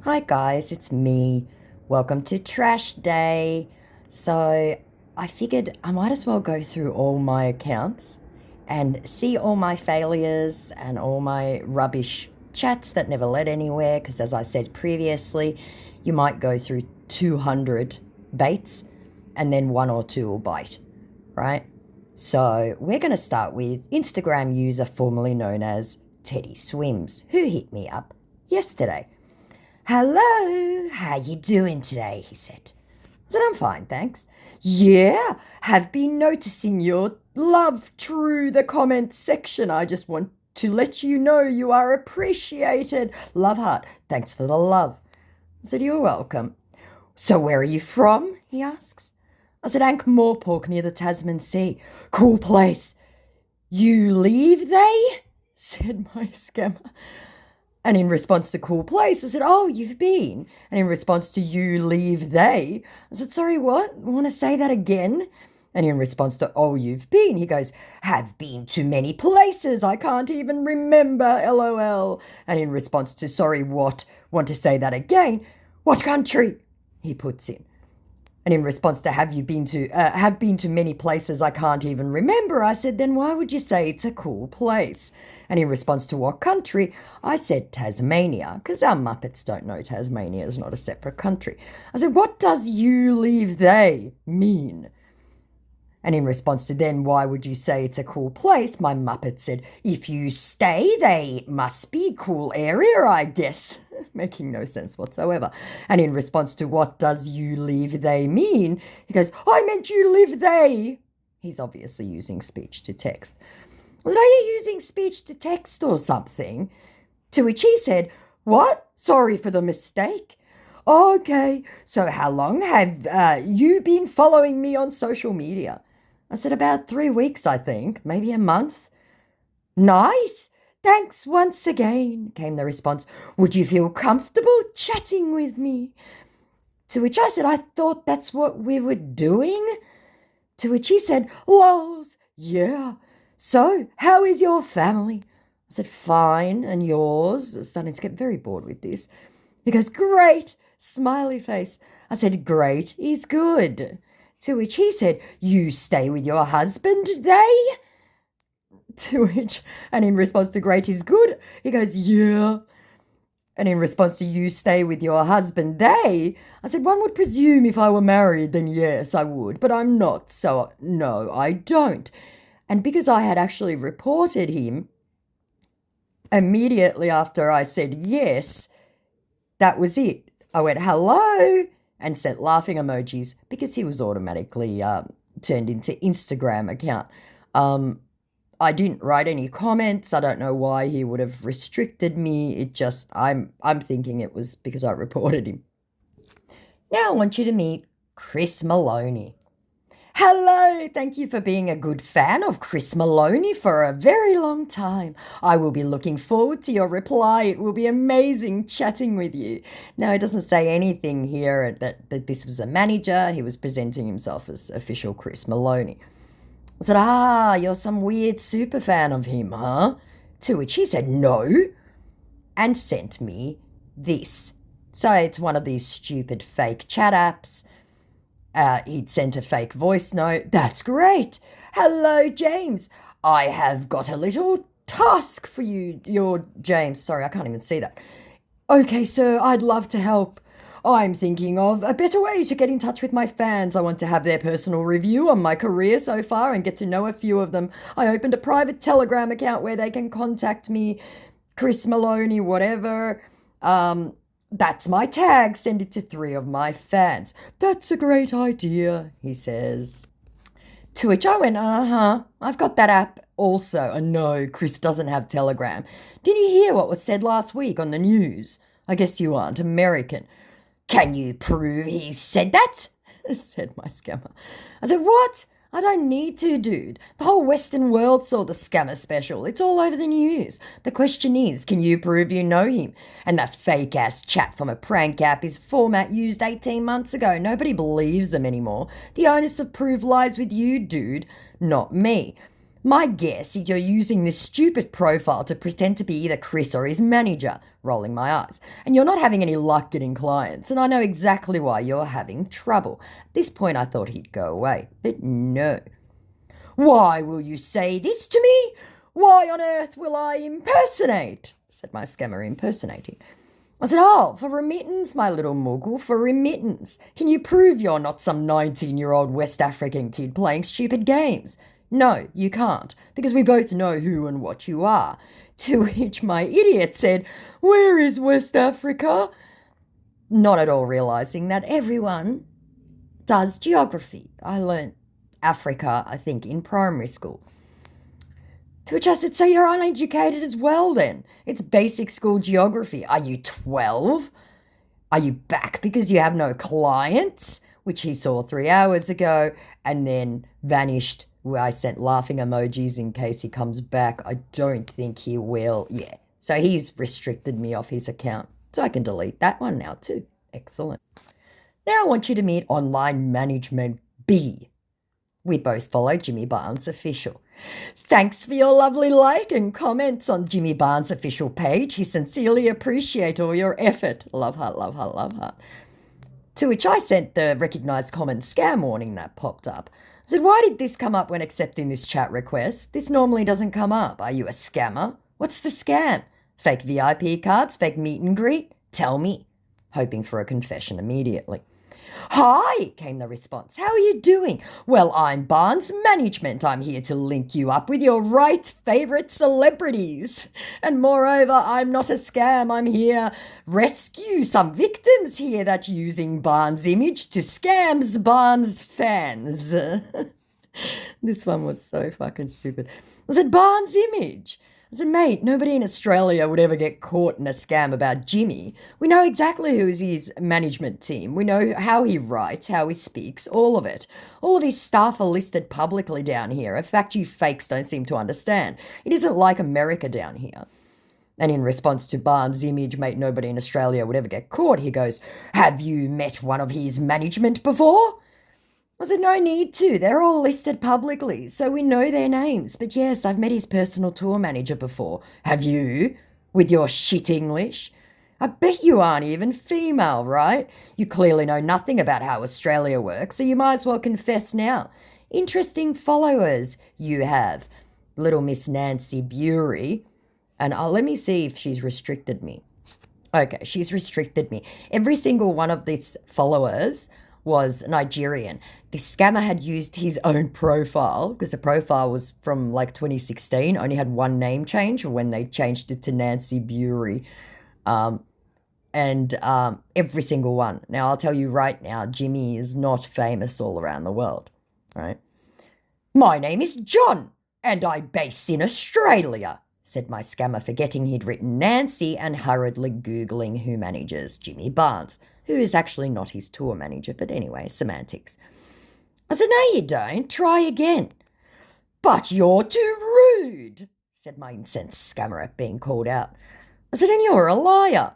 Hi guys, it's me. Welcome to Trash Day. So I figured I might as well go through all my accounts and see all my failures and all my rubbish chats that never led anywhere. Because as I said previously, you might go through 200 baits and then one or two will bite, right? So we're going to start with Instagram user formerly known as Teddy Swims, who hit me up yesterday. Hello, how you doing today? He said. I said, I'm fine, thanks. Yeah, have been noticing your love through the comments section. I just want to let you know you are appreciated. Love heart, thanks for the love. I said, you're welcome. So where are you from? He asks. I said, Ankh Morpork near the Tasman Sea. Cool place. You leave they? Said my scammer. And in response to cool place, I said, oh, you've been. And in response to you leave they, I said, sorry, what? Want to say that again? And in response to, oh, you've been, he goes, have been to many places. I can't even remember, lol. And in response to, sorry, what? Want to say that again? What country? He puts in. And in response to have been to many places I can't even remember, I said, then why would you say it's a cool place? And in response to what country, I said Tasmania, because our Muppets don't know Tasmania is not a separate country. I said, what does you leave they mean? And in response to then, why would you say it's a cool place? My Muppet said, if you stay, they must be cool area, I guess. Making no sense whatsoever. And in response to what does you leave they mean? He goes, I meant you live they. He's obviously using speech to text. I said, are you using speech to text or something? To which he said, what? Sorry for the mistake. Okay, so how long have you been following me on social media? I said, about 3 weeks, I think, maybe a month. Nice. Thanks once again, came the response. Would you feel comfortable chatting with me? To which I said, I thought that's what we were doing. To which he said, lols, yeah. So, how is your family? I said, fine, and yours? I'm starting to get very bored with this. He goes, great, smiley face. I said, great is good. To which he said, you stay with your husband, they? To which, and in response to great is good, he goes, yeah. And in response to you stay with your husband, they, I said, one would presume if I were married, then yes, I would, but I'm not, so no, I don't. And because I had actually reported him immediately after I said yes, that was it. I went, hello, and sent laughing emojis because he was automatically turned into Instagram account. I didn't write any comments. I don't know why he would have restricted me. It just I'm thinking it was because I reported him. Now I want you to meet Chris Maloney. Hello, thank you for being a good fan of Chris Maloney for a very long time. I will be looking forward to your reply. It will be amazing chatting with you. Now, it doesn't say anything here that this was a manager. He was presenting himself as official Chris Maloney. I said, you're some weird super fan of him, huh? To which he said, no, and sent me this. So it's one of these stupid fake chat apps. He'd sent a fake voice note. That's great. Hello, James. I have got a little task for you. You're James. Sorry, I can't even see that. Okay, sir, I'd love to help. I'm thinking of a better way to get in touch with my fans. I want to have their personal review on my career so far and get to know a few of them. I opened a private Telegram account where they can contact me, Chris Maloney, whatever. That's my tag. Send it to 3 of my fans. That's a great idea, he says. To which I went, I've got that app also. And no, Chris doesn't have Telegram. Did you hear what was said last week on the news? I guess you aren't American. Can you prove he said that? said my scammer. I said, what? I don't need to, dude. The whole Western world saw the scammer special. It's all over the news. The question is, can you prove you know him? And that fake-ass chat from a prank app is format used 18 months ago. Nobody believes them anymore. The onus of proof lies with you, dude, not me. My guess is you're using this stupid profile to pretend to be either Chris or his manager, rolling my eyes. And you're not having any luck getting clients, and I know exactly why you're having trouble. At this point, I thought he'd go away, but no. Why will you say this to me? Why on earth will I impersonate? Said my scammer, impersonating. I said, oh, for remittance, my little Mughal, for remittance. Can you prove you're not some 19-year-old West African kid playing stupid games? No, you can't, because we both know who and what you are. To which my idiot said, where is West Africa? Not at all realising that everyone does geography. I learnt Africa, I think, in primary school. To which I said, so you're uneducated as well then? It's basic school geography. Are you 12? Are you back because you have no clients? Which he saw 3 hours ago and then vanished. I sent laughing emojis in case he comes back. I don't think he will. Yeah. So he's restricted me off his account. So I can delete that one now too. Excellent. Now I want you to meet Online Management B. We both follow Jimmy Barnes Official. Thanks for your lovely like and comments on Jimmy Barnes Official page. He sincerely appreciate all your effort. Love heart, love heart, love heart. To which I sent the recognised common scam warning that popped up. I said, why did this come up when accepting this chat request? This normally doesn't come up. Are you a scammer? What's the scam? Fake VIP cards? Fake meet and greet? Tell me. Hoping for a confession immediately. Hi, came the response. How are you doing? Well, I'm Barnes Management. I'm here to link you up with your right favourite celebrities. And moreover, I'm not a scam. I'm here rescue some victims here that using Barnes image to scams Barnes fans. This one was so fucking stupid. I said, Barnes image. I said, mate, nobody in Australia would ever get caught in a scam about Jimmy. We know exactly who's his management team. We know how he writes, how he speaks, all of it. All of his staff are listed publicly down here, a fact you fakes don't seem to understand. It isn't like America down here. And in response to Barnes' image, mate, nobody in Australia would ever get caught, he goes, have you met one of his management before? I said, no need to. They're all listed publicly, so we know their names. But yes, I've met his personal tour manager before. Have you? With your shit English? I bet you aren't even female, right? You clearly know nothing about how Australia works, so you might as well confess now. Interesting followers you have. Little Miss Nancy Bury. And let me see if she's restricted me. Okay, she's restricted me. Every single one of these followers was Nigerian. The scammer had used his own profile because the profile was from like 2016, only had one name change when they changed it to Nancy Bury. Every single one. Now, I'll tell you right now, Jimmy is not famous all around the world, right? My name is John and I base in Australia, said my scammer, forgetting he'd written Nancy and hurriedly Googling who manages Jimmy Barnes, who is actually not his tour manager, but anyway, semantics. I said, no, you don't. Try again. But you're too rude, said my incensed scammer at being called out. I said, and you're a liar.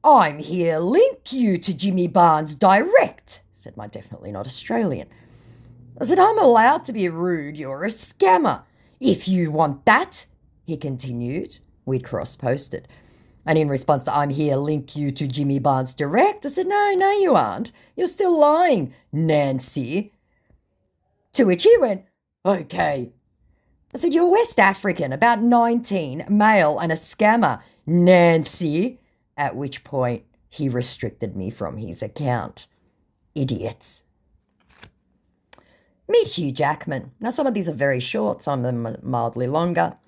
I'm here link you to Jimmy Barnes direct, said my definitely not Australian. I said, I'm allowed to be rude. You're a scammer. If you want that, he continued. We'd cross-posted. And in response to, I'm here, link you to Jimmy Barnes direct, I said, no, you aren't. You're still lying, Nancy. To which he went, okay. I said, you're West African, about 19, male and a scammer, Nancy. At which point he restricted me from his account. Idiots. Meet Hugh Jackman. Now, some of these are very short, some of them are mildly longer.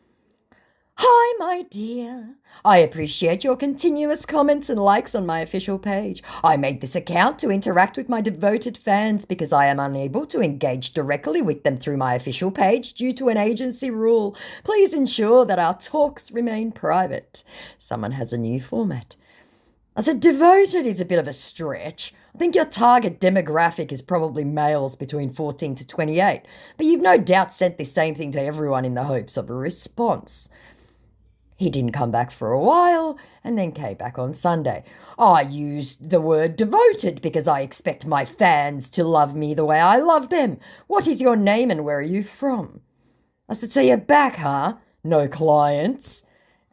Hi, my dear. I appreciate your continuous comments and likes on my official page. I made this account to interact with my devoted fans because I am unable to engage directly with them through my official page due to an agency rule. Please ensure that our talks remain private. Someone has a new format. I said, devoted is a bit of a stretch. I think your target demographic is probably males between 14 to 28, but you've no doubt sent the same thing to everyone in the hopes of a response. He didn't come back for a while and then came back on Sunday. I used the word devoted because I expect my fans to love me the way I love them. What is your name and where are you from? I said, so you're back, huh? No clients.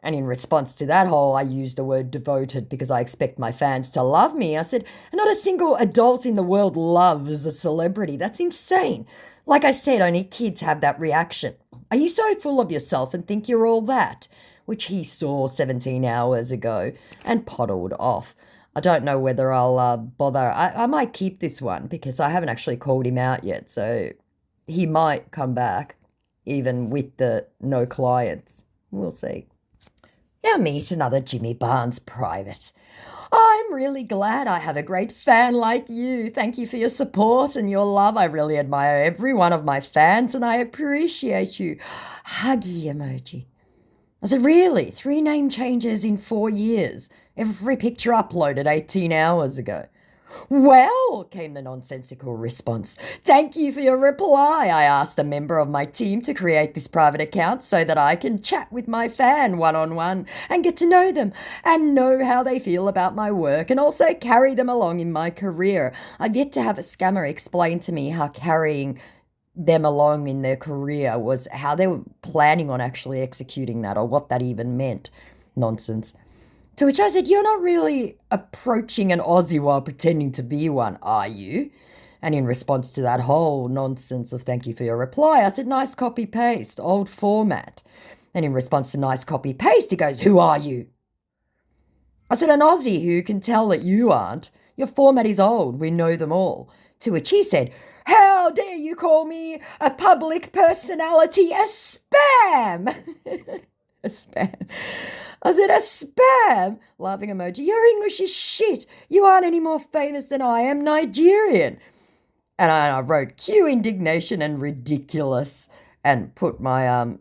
And in response to that whole, I used the word devoted because I expect my fans to love me. I said, not a single adult in the world loves a celebrity. That's insane. Like I said, only kids have that reaction. Are you so full of yourself and think you're all that? Which he saw 17 hours ago and poddled off. I don't know whether I'll bother. I might keep this one because I haven't actually called him out yet. So he might come back even with the no clients. We'll see. Now meet another Jimmy Barnes private. I'm really glad I have a great fan like you. Thank you for your support and your love. I really admire every one of my fans and I appreciate you. Huggy emoji. I said, really? 3 name changes in 4 years. Every picture uploaded 18 hours ago. Well, came the nonsensical response. Thank you for your reply. I asked a member of my team to create this private account so that I can chat with my fan one-on-one and get to know them and know how they feel about my work and also carry them along in my career. I've yet to have a scammer explain to me how carrying them along in their career was how they were planning on actually executing that or what that even meant. Nonsense. To which I said, you're not really approaching an Aussie while pretending to be one, are you? And in response to that whole nonsense of thank you for your reply, I said, nice copy paste, old format. And in response to nice copy paste, he goes, who are you? I said, an Aussie who can tell that you aren't. Your format is old, we know them all. To which he said, how dare you call me a public personality, a spam? A spam. I said, a spam? Laughing emoji. Your English is shit. You aren't any more famous than I am Nigerian. And I wrote cue indignation and ridiculous and put my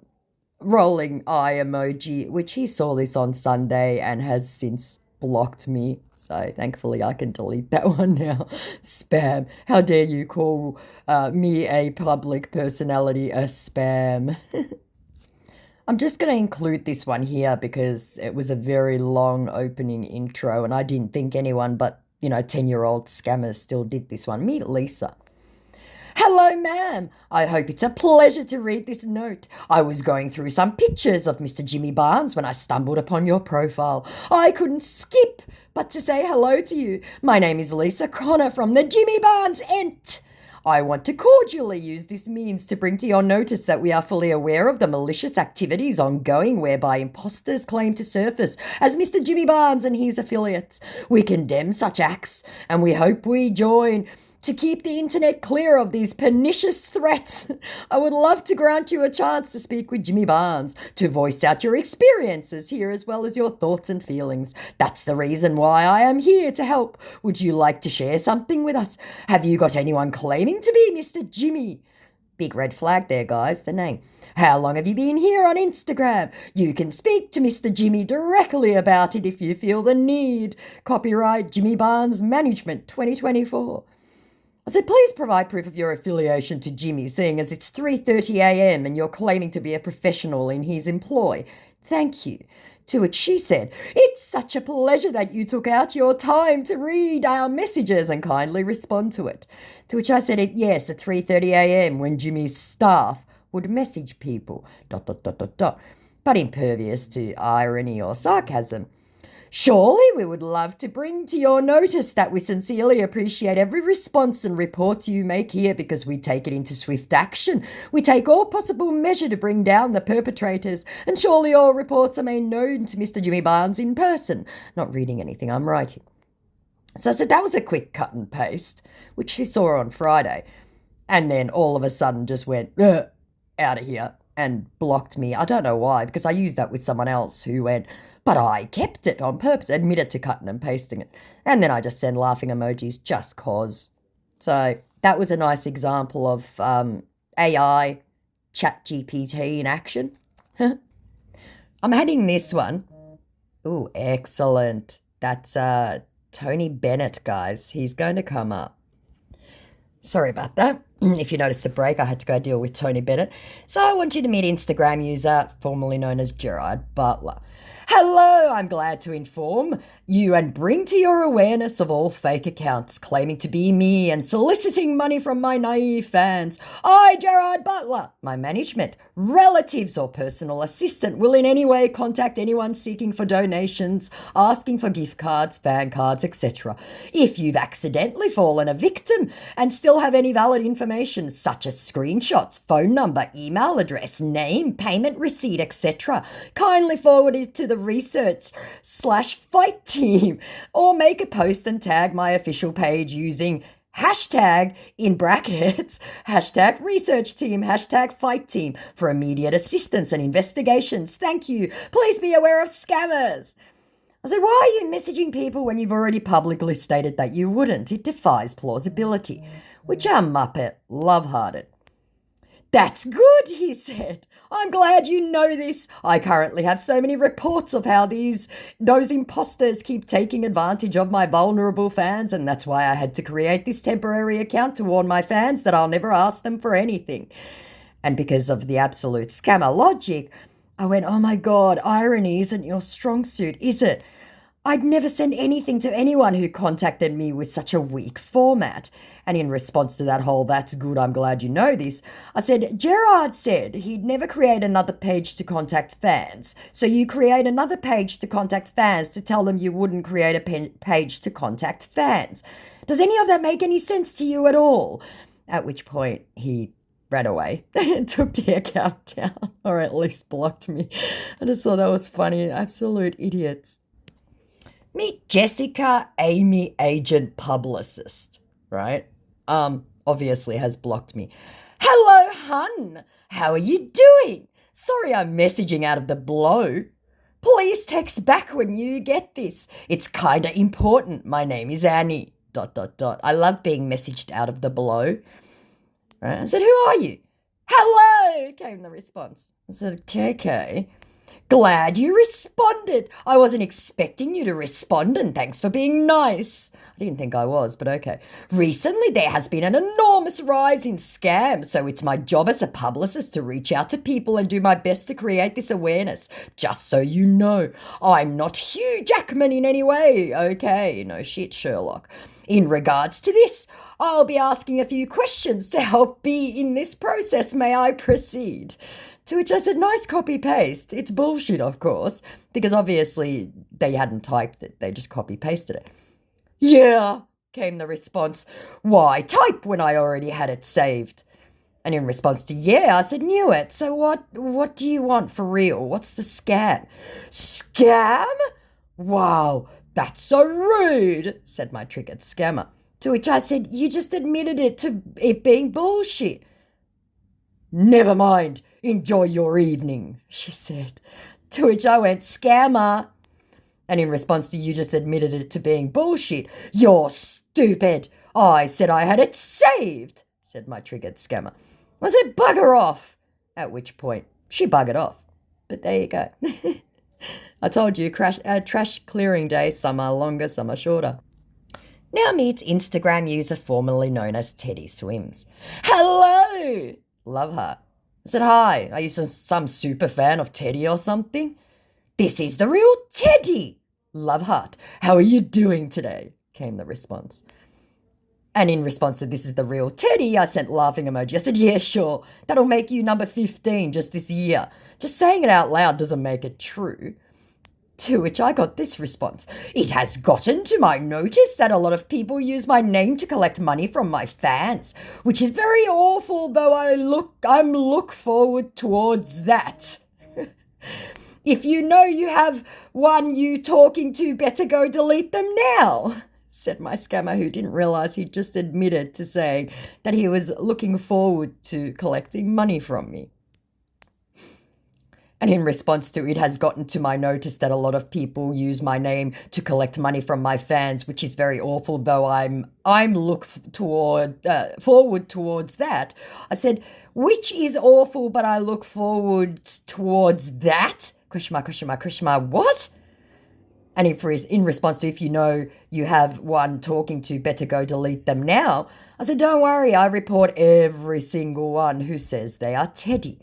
rolling eye emoji, which he saw this on Sunday and has since blocked me. So thankfully I can delete that one now. Spam. How dare you call me a public personality a spam? I'm just going to include this one here because it was a very long opening intro and I didn't think anyone but, 10-year-old scammers still did this one. Meet Lisa. Hello, ma'am. I hope it's a pleasure to read this note. I was going through some pictures of Mr. Jimmy Barnes when I stumbled upon your profile. I couldn't skip but to say hello to you. My name is Lisa Connor from the Jimmy Barnes Ent. I want to cordially use this means to bring to your notice that we are fully aware of the malicious activities ongoing whereby imposters claim to surface as Mr. Jimmy Barnes and his affiliates. We condemn such acts and we hope we join to keep the internet clear of these pernicious threats. I would love to grant you a chance to speak with Jimmy Barnes, to voice out your experiences here as well as your thoughts and feelings. That's the reason why I am here to help. Would you like to share something with us? Have you got anyone claiming to be Mr. Jimmy? Big red flag there, guys, the name. How long have you been here on Instagram? You can speak to Mr. Jimmy directly about it if you feel the need. Copyright Jimmy Barnes Management 2024. I said, please provide proof of your affiliation to Jimmy, seeing as it's 3:30 a.m. and you're claiming to be a professional in his employ. Thank you. To which she said, it's such a pleasure that you took out your time to read our messages and kindly respond to it. To which I said, yes, at 3:30 a.m. when Jimmy's staff would message people, ... but impervious to irony or sarcasm. Surely we would love to bring to your notice that we sincerely appreciate every response and report you make here because we take it into swift action. We take all possible measure to bring down the perpetrators, and surely all reports are made known to Mr. Jimmy Barnes in person. Not reading anything I'm writing. So I said that was a quick cut and paste, which she saw on Friday, and then all of a sudden just went, out of here, and blocked me. I don't know why, because I used that with someone else who went, but I kept it on purpose, admitted to cutting and pasting it. And then I just send laughing emojis just cause. So that was a nice example of AI ChatGPT in action. I'm adding this one. Ooh, excellent. That's Tony Bennett, guys. He's going to come up. Sorry about that. If you noticed the break, I had to go deal with Tony Bennett. So I want you to meet Instagram user formerly known as Gerard Butler. Hello, I'm glad to inform you and bring to your awareness of all fake accounts claiming to be me and soliciting money from my naive fans. I, Gerard Butler, my management, relatives, or personal assistant will in any way contact anyone seeking for donations, asking for gift cards, fan cards, etc. If you've accidentally fallen a victim and still have any valid information such as screenshots, phone number, email address, name, payment receipt, etc., kindly forward it to the research/fight team or make a post and tag my official page using hashtag in brackets, hashtag research team, hashtag fight team for immediate assistance and investigations. Thank you. Please be aware of scammers. I said, why are you messaging people when you've already publicly stated that you wouldn't? It defies plausibility. Which our Muppet love-hearted. That's good, he said. I'm glad you know this. I currently have so many reports of how those imposters keep taking advantage of my vulnerable fans, and that's why I had to create this temporary account to warn my fans that I'll never ask them for anything. And because of the absolute scammer logic, I went, oh my God, irony isn't your strong suit, is it? I'd never send anything to anyone who contacted me with such a weak format. And in response to that whole, that's good, I'm glad you know this, I said, Gerard said he'd never create another page to contact fans. So you create another page to contact fans to tell them you wouldn't create a page to contact fans. Does any of that make any sense to you at all? At which point he ran away and took the account down, or at least blocked me. I just thought that was funny. Absolute idiots. Meet Jessica, Amy Agent Publicist, right? Obviously has blocked me. Hello, hun. How are you doing? Sorry I'm messaging out of the blue. Please text back when you get this. It's kinda important. My name is Annie. ... I love being messaged out of the blue. Right? I said, who are you? Hello, came the response. I said, okay. Glad you responded. I wasn't expecting you to respond, and thanks for being nice. I didn't think I was, but okay. Recently, there has been an enormous rise in scams, so it's my job as a publicist to reach out to people and do my best to create this awareness. Just so you know, I'm not Hugh Jackman in any way. Okay, no shit, Sherlock. In regards to this, I'll be asking a few questions to help me in this process. May I proceed? To which I said, nice copy-paste. It's bullshit, of course, because obviously they hadn't typed it. They just copy-pasted it. Yeah, came the response. Why type when I already had it saved? And in response to yeah, I said, knew it. So what do you want for real? What's the scam? Scam? Wow, that's so rude, said my triggered scammer. To which I said, you just admitted it being bullshit. Never mind. Enjoy your evening, she said. To which I went, scammer. And in response to you just admitted it to being bullshit, you're stupid. I said I had it saved, said my triggered scammer. I said, bugger off. At which point she buggered off. But there you go. I told you, trash clearing day, some are longer, some are shorter. Now meets Instagram user formerly known as Teddy Swims. Hello. Love her. I said, hi, are you some super fan of Teddy or something? This is the real Teddy. Love heart. How are you doing today? Came the response. And in response to this is the real Teddy, I sent laughing emoji. I said, yeah, sure. That'll make you number 15 just this year. Just saying it out loud doesn't make it true. To which I got this response. It has gotten to my notice that a lot of people use my name to collect money from my fans, which is very awful, though I'm look forward towards that. If you know you have one you talking to, better go delete them now, said my scammer, who didn't realise he'd just admitted to saying that he was looking forward to collecting money from me. And in response to it has gotten to my notice that a lot of people use my name to collect money from my fans, which is very awful, though I'm forward towards that. I said, which is awful, but I look forward towards that? Question mark, what? And in response to, if you know you have one talking to, better go delete them now. I said, don't worry, I report every single one who says they are Teddy.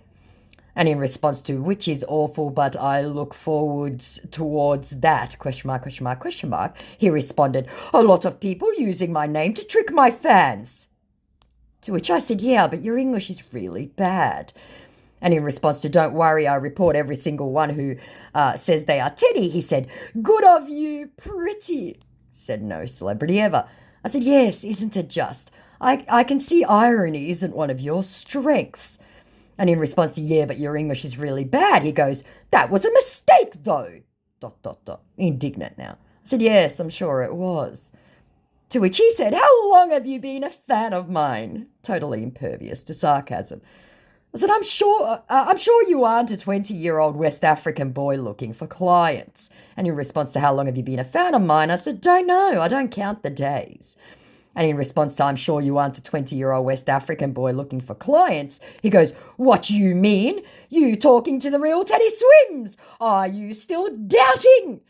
And in response to, which is awful, but I look forwards towards that, question mark, question mark, question mark, he responded, a lot of people using my name to trick my fans. To which I said, yeah, but your English is really bad. And in response to, don't worry, I report every single one who says they are Teddy, he said, good of you, pretty. Said no celebrity ever. I said, yes, isn't it just? I can see irony isn't one of your strengths. And in response to, yeah, but your English is really bad, he goes, that was a mistake though. ... Indignant now. I said, yes, I'm sure it was. To which he said, how long have you been a fan of mine? Totally impervious to sarcasm. I said, I'm sure you aren't a 20-year-old West African boy looking for clients. And in response to how long have you been a fan of mine, I said, don't know, I don't count the days. And in response to, I'm sure you aren't a 20-year-old West African boy looking for clients, he goes, what you mean? You talking to the real Teddy Swims? Are you still doubting?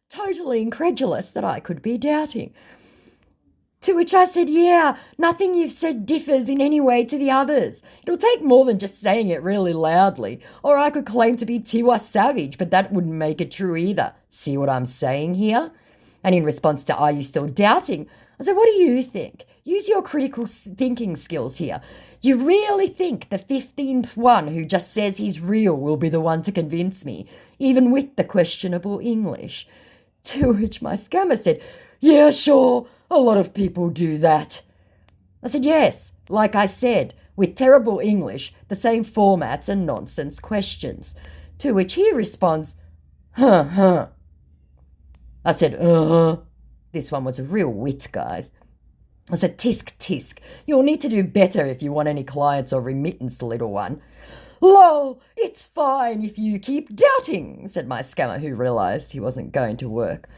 Totally incredulous that I could be doubting. To which I said, yeah, nothing you've said differs in any way to the others. It'll take more than just saying it really loudly. Or I could claim to be Tiwa Savage, but that wouldn't make it true either. See what I'm saying here? And in response to, are you still doubting? I said, what do you think? Use your critical thinking skills here. You really think the 15th one who just says he's real will be the one to convince me, even with the questionable English? To which my scammer said, yeah, sure. A lot of people do that. I said, yes, like I said, with terrible English, the same formats and nonsense questions. To which he responds, huh. I said, This one was a real wit, guys. I said, tisk. You'll need to do better if you want any clients or remittance, little one. Lol, it's fine if you keep doubting, said my scammer, who realised he wasn't going to work.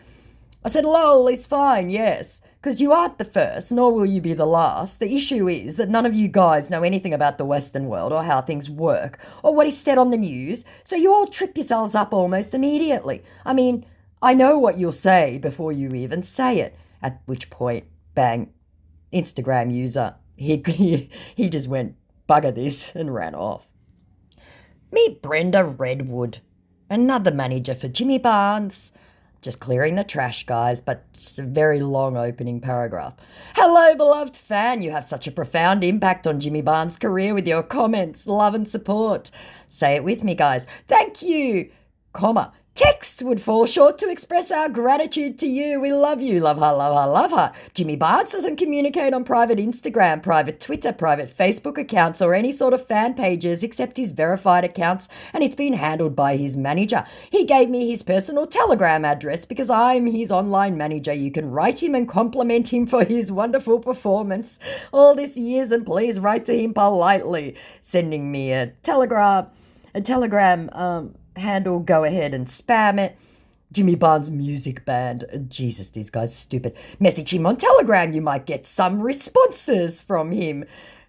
I said, lol, it's fine, yes, because you aren't the first, nor will you be the last. The issue is that none of you guys know anything about the Western world or how things work or what is said on the news, so you all trip yourselves up almost immediately. I mean, I know what you'll say before you even say it, at which point, bang, Instagram user, he just went, bugger this, and ran off. Meet Brenda Redwood, another manager for Jimmy Barnes. Just clearing the trash, guys, but it's a very long opening paragraph. Hello, beloved fan. You have such a profound impact on Jimmy Barnes' career with your comments, love and support. Say it with me, guys. Thank you, comma. Text would fall short to express our gratitude to you. We love you. Love her, love her, love her. Jimmy Barnes doesn't communicate on private Instagram, private Twitter, private Facebook accounts, or any sort of fan pages except his verified accounts, and it's been handled by his manager. He gave me his personal Telegram address because I'm his online manager. You can write him and compliment him for his wonderful performance all this years, and please write to him politely, sending me a telegram handle, go ahead and spam it. Jimmy Barnes Music Band. Jesus, these guys are stupid. Message him on Telegram. You might get some responses from him.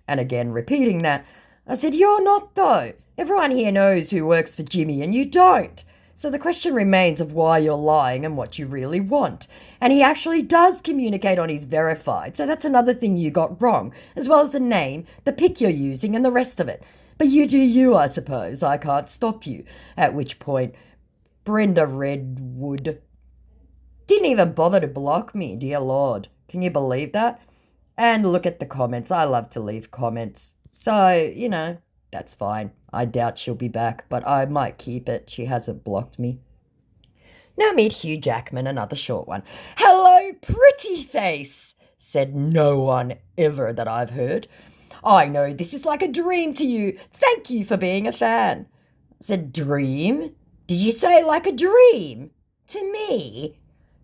And again, repeating that. I said, you're not though. Everyone here knows who works for Jimmy and you don't. So the question remains of why you're lying and what you really want. And he actually does communicate on his verified. So that's another thing you got wrong, as well as the name, the pic you're using and the rest of it. But you do you, I suppose. I can't stop you. At which point, Brenda Redwood didn't even bother to block me, dear Lord. Can you believe that? And look at the comments. I love to leave comments. So, that's fine. I doubt she'll be back, but I might keep it. She hasn't blocked me. Now meet Hugh Jackman, another short one. Hello, pretty face, said no one ever that I've heard. I know this is like a dream to you. Thank you for being a fan. I said, dream? Did you say like a dream? To me?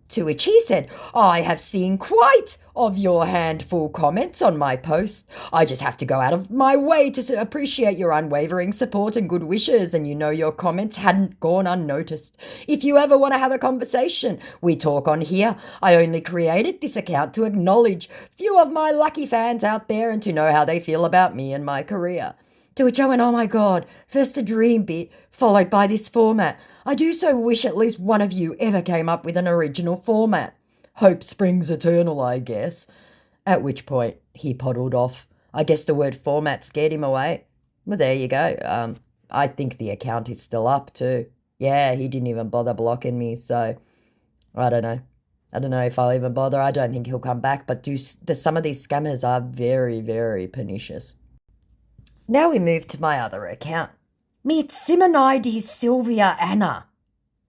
To which he said, I have seen quite of your handful comments on my post. I just have to go out of my way to appreciate your unwavering support and good wishes, and your comments hadn't gone unnoticed. If you ever want to have a conversation, we talk on here. I only created this account to acknowledge few of my lucky fans out there and to know how they feel about me and my career. To which I went, oh my God, first a dream bit, followed by this format. I do so wish at least one of you ever came up with an original format. Hope springs eternal, I guess. At which point he poddled off. I guess the word format scared him away. Well, there you go. I think the account is still up too. Yeah, he didn't even bother blocking me, so I don't know. I don't know if I'll even bother. I don't think he'll come back, but some of these scammers are very, very pernicious. Now we move to my other account. Meet Simonides Sylvia Anna,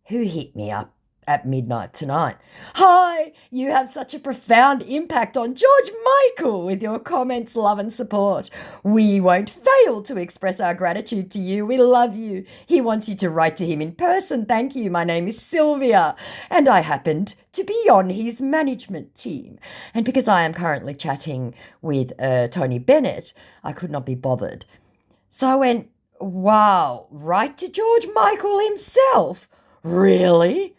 who hit me up at midnight tonight. Hi, you have such a profound impact on George Michael with your comments, love and support. We won't fail to express our gratitude to you. We love you. He wants you to write to him in person. Thank you. My name is Sylvia, and I happened to be on his management team. And because I am currently chatting with Tony Bennett, I could not be bothered. So I went, wow, write to George Michael himself? Really?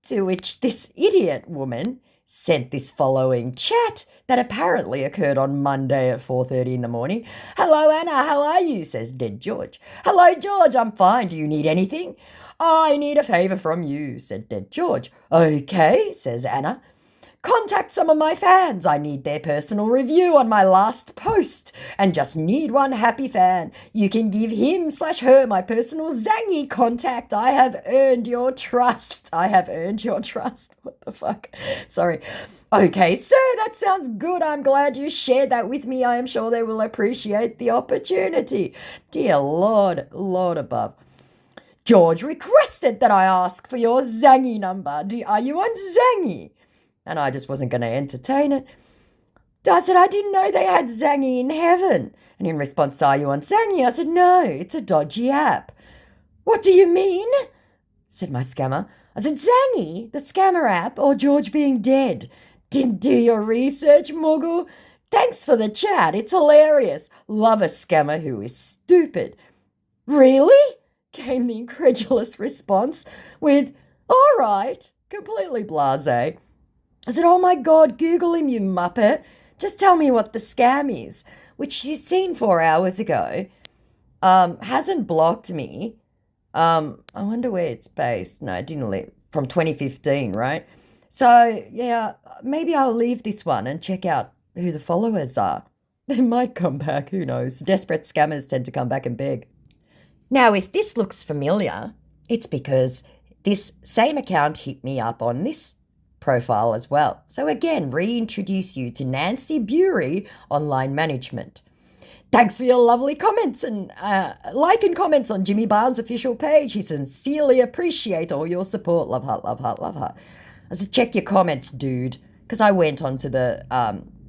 To which this idiot woman sent this following chat that apparently occurred on Monday at 4:30 in the morning. Hello, Anna, how are you? Says dead George. Hello, George, I'm fine. Do you need anything? I need a favour from you, said dead George. Okay, says Anna. Contact some of my fans. I need their personal review on my last post and just need one happy fan. You can give him/her my personal Zangy contact. I have earned your trust. I have earned your trust. What the fuck? Sorry. Okay, sir, that sounds good. I'm glad you shared that with me. I am sure they will appreciate the opportunity. Dear Lord, Lord above. George requested that I ask for your Zangy number. Are you on Zangy? And I just wasn't going to entertain it. I said, I didn't know they had Zangy in heaven. And in response, are you on Zangy? I said, no, it's a dodgy app. What do you mean? Said my scammer. I said, Zangy, the scammer app, or George being dead. Didn't do your research, Mogul. Thanks for the chat. It's hilarious. Love a scammer who is stupid. Really? Came the incredulous response with, all right, completely blasé. I said, oh my God, Google him, you muppet. Just tell me what the scam is, which she's seen 4 hours ago. Hasn't blocked me. I wonder where it's based. No, it didn't leave. From 2015, right? So, yeah, maybe I'll leave this one and check out who the followers are. They might come back, who knows? Desperate scammers tend to come back and beg. Now, if this looks familiar, it's because this same account hit me up on this profile as well. So again, reintroduce you to Nancy Bury Online Management. Thanks for your lovely comments and like and comments on Jimmy Barnes' official page. He sincerely appreciate all your support. Love heart, love heart, love heart. I said, check your comments, dude, because I went onto the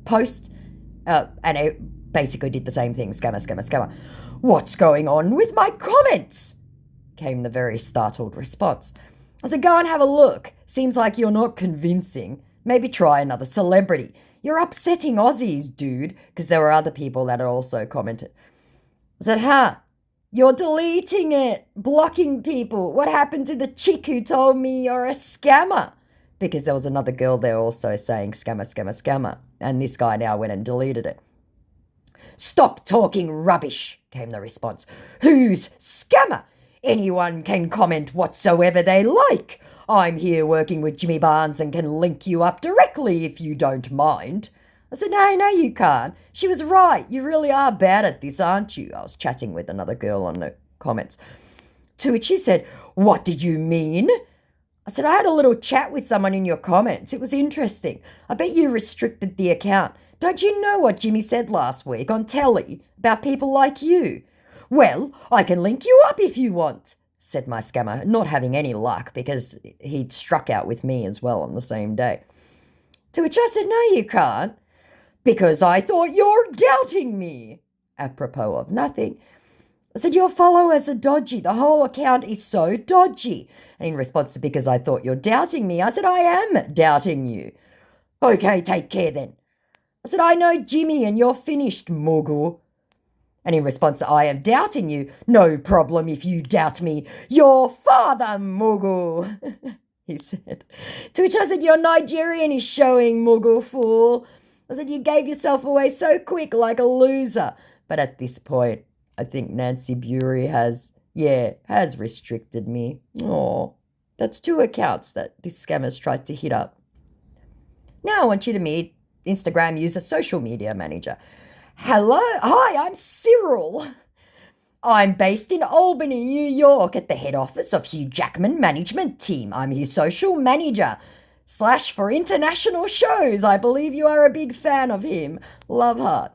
post and it basically did the same thing. Scammer, scammer, scammer. What's going on with my comments? Came the very startled response. I said, go and have a look. Seems like you're not convincing. Maybe try another celebrity. You're upsetting Aussies, dude, because there were other people that had also commented. I said, you're deleting it, blocking people. What happened to the chick who told me you're a scammer? Because there was another girl there also saying scammer, scammer, scammer. And this guy now went and deleted it. Stop talking rubbish, came the response. Who's scammer? Anyone can comment whatsoever they like. I'm here working with Jimmy Barnes and can link you up directly if you don't mind. I said, no, you can't. She was right. You really are bad at this, aren't you? I was chatting with another girl on the comments. To which she said, what did you mean? I said, I had a little chat with someone in your comments. It was interesting. I bet you restricted the account. Don't you know what Jimmy said last week on telly about people like you? Well, I can link you up if you want, said my scammer, not having any luck because he'd struck out with me as well on the same day. To which I said, no, you can't, because I thought you're doubting me. Apropos of nothing. I said, your followers are dodgy. The whole account is so dodgy. And in response to because I thought you're doubting me, I said, I am doubting you. Okay, take care then. I said, I know Jimmy and you're finished, Mogul. And in response to I am doubting you, no problem if you doubt me. Your father, Mogul, he said. To which I said, your Nigerian is showing, Mogul fool. I said, you gave yourself away so quick like a loser. But at this point, I think Nancy Bury has restricted me. Oh, that's 2 accounts that this scammer's tried to hit up. Now I want you to meet Instagram user social media manager. Hello, hi, I'm Cyril. I'm based in Albany, New York, at the head office of Hugh Jackman Management Team. I'm his social manager. / for international shows. I believe you are a big fan of him. Love heart.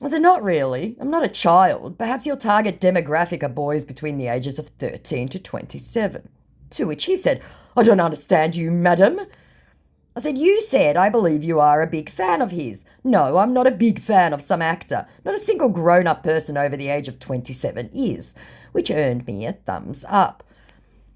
I said, not really. I'm not a child. Perhaps your target demographic are boys between the ages of 13 to 27. To which he said, I don't understand you, madam. I said, you said, I believe you are a big fan of his. No, I'm not a big fan of some actor. Not a single grown-up person over the age of 27 is, which earned me a thumbs up.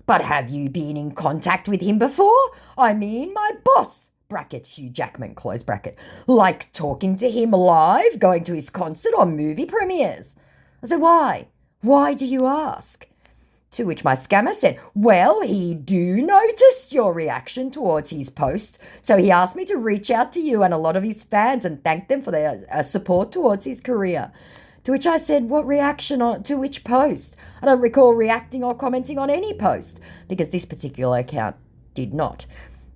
But have you been in contact with him before? I mean, my boss, bracket Hugh Jackman, close bracket, like talking to him live, going to his concert or movie premieres. I said, why? Why do you ask? To which my scammer said, well, he do notice your reaction towards his post, so he asked me to reach out to you and a lot of his fans and thank them for their support towards his career. To which I said, what reaction to which post? I don't recall reacting or commenting on any post, because this particular account did not.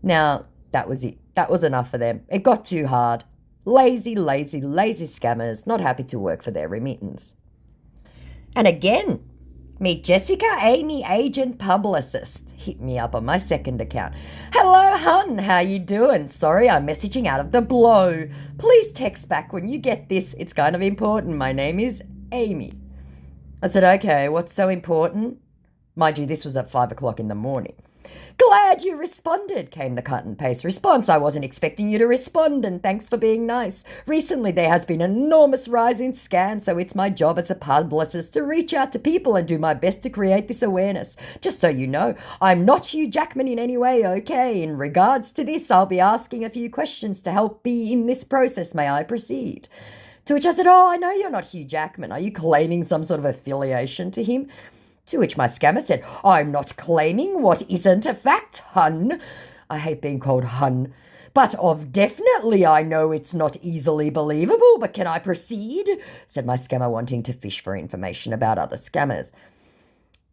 Now, that was it. That was enough for them. It got too hard. Lazy scammers, not happy to work for their remittance. And again, meet Jessica Amy, agent publicist. Hit me up on my second account. Hello, hun. How you doing? Sorry, I'm messaging out of the blue. Please text back when you get this. It's kind of important. My name is Amy. I said, okay, what's so important? Mind you, this was at 5 o'clock in the morning. Glad you responded, came the cut and paste response. I wasn't expecting you to respond, and thanks for being nice. Recently, there has been an enormous rise in scams, so it's my job as a publicist to reach out to people and do my best to create this awareness. Just so you know, I'm not Hugh Jackman in any way, okay? In regards to this, I'll be asking a few questions to help me in this process. May I proceed? To which I said, I know you're not Hugh Jackman. Are you claiming some sort of affiliation to him? To which my scammer said, I'm not claiming what isn't a fact, hun. I hate being called hun. But of definitely I know it's not easily believable, but can I proceed? Said my scammer, wanting to fish for information about other scammers.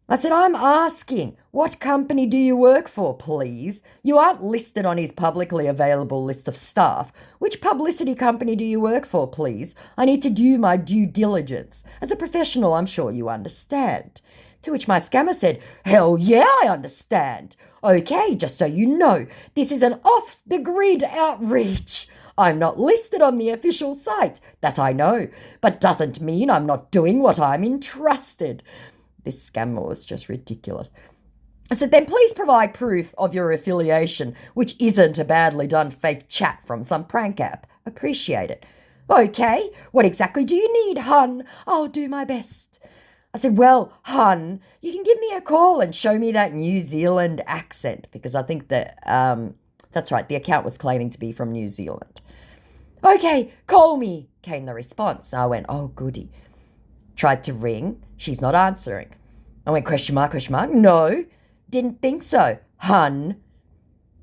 I said, I'm asking, what company do you work for, please? You aren't listed on his publicly available list of staff. Which publicity company do you work for, please? I need to do my due diligence. As a professional, I'm sure you understand. To which my scammer said, hell yeah, I understand. Okay, just so you know, this is an off-the-grid outreach. I'm not listed on the official site, that I know, but doesn't mean I'm not doing what I'm entrusted. This scammer was just ridiculous. I said, then please provide proof of your affiliation, which isn't a badly done fake chat from some prank app. Appreciate it. Okay, what exactly do you need, hun? I'll do my best. I said, well, hun, you can give me a call and show me that New Zealand accent, because I think that, that's right, the account was claiming to be from New Zealand. Okay, call me, came the response. I went, oh, goody. Tried to ring. She's not answering. I went, question mark, no, didn't think so, hun.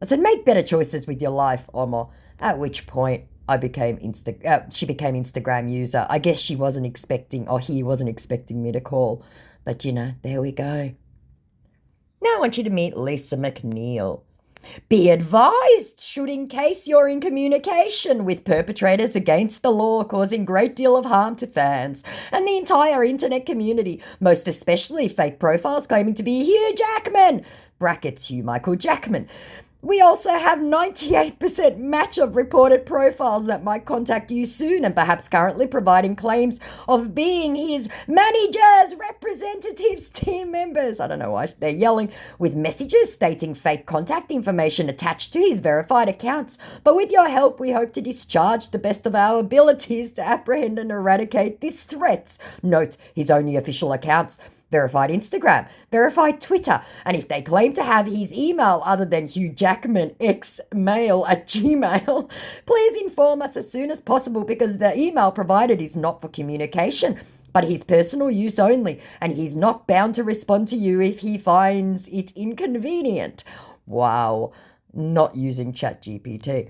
I said, make better choices with your life, Omo. At which point, she became Instagram user. I guess she wasn't expecting, or he wasn't expecting me to call. But, there we go. Now I want you to meet Lisa McNeil. Be advised, should in case you're in communication with perpetrators against the law causing great deal of harm to fans and the entire internet community, most especially fake profiles claiming to be Hugh Jackman, brackets Hugh Michael Jackman. We also have 98% match of reported profiles that might contact you soon and perhaps currently providing claims of being his managers, representatives, team members. I don't know why they're yelling, with messages stating fake contact information attached to his verified accounts. But with your help, we hope to discharge the best of our abilities to apprehend and eradicate these threats. Note his only official accounts: verified Instagram, verified Twitter, and if they claim to have his email other than Hugh Jackman xmail@gmail, please inform us as soon as possible, because the email provided is not for communication, but his personal use only, and he's not bound to respond to you if he finds it inconvenient. Wow, not using ChatGPT.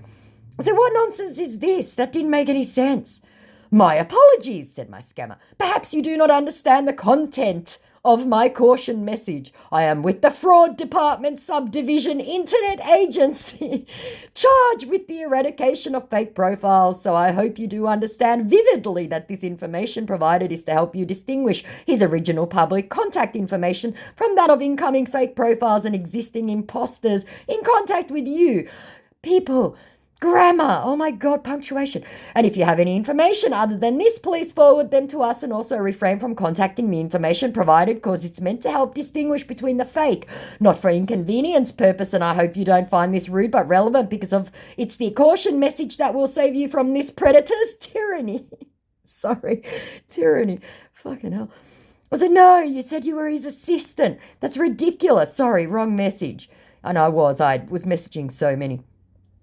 So what nonsense is this? That didn't make any sense. My apologies, said my scammer. Perhaps you do not understand the content of my caution message. I am with the Fraud Department Subdivision Internet Agency, charged with the eradication of fake profiles, so I hope you do understand vividly that this information provided is to help you distinguish his original public contact information from that of incoming fake profiles and existing imposters in contact with you. People, grammar, oh my God, punctuation. And if you have any information other than this, please forward them to us and also refrain from contacting the information provided because it's meant to help distinguish between the fake, not for inconvenience purpose. And I hope you don't find this rude but relevant because it's the caution message that will save you from this predator's tyranny. Sorry, tyranny. Fucking hell. I said, no, you said you were his assistant. That's ridiculous. Sorry, wrong message. And I was messaging so many.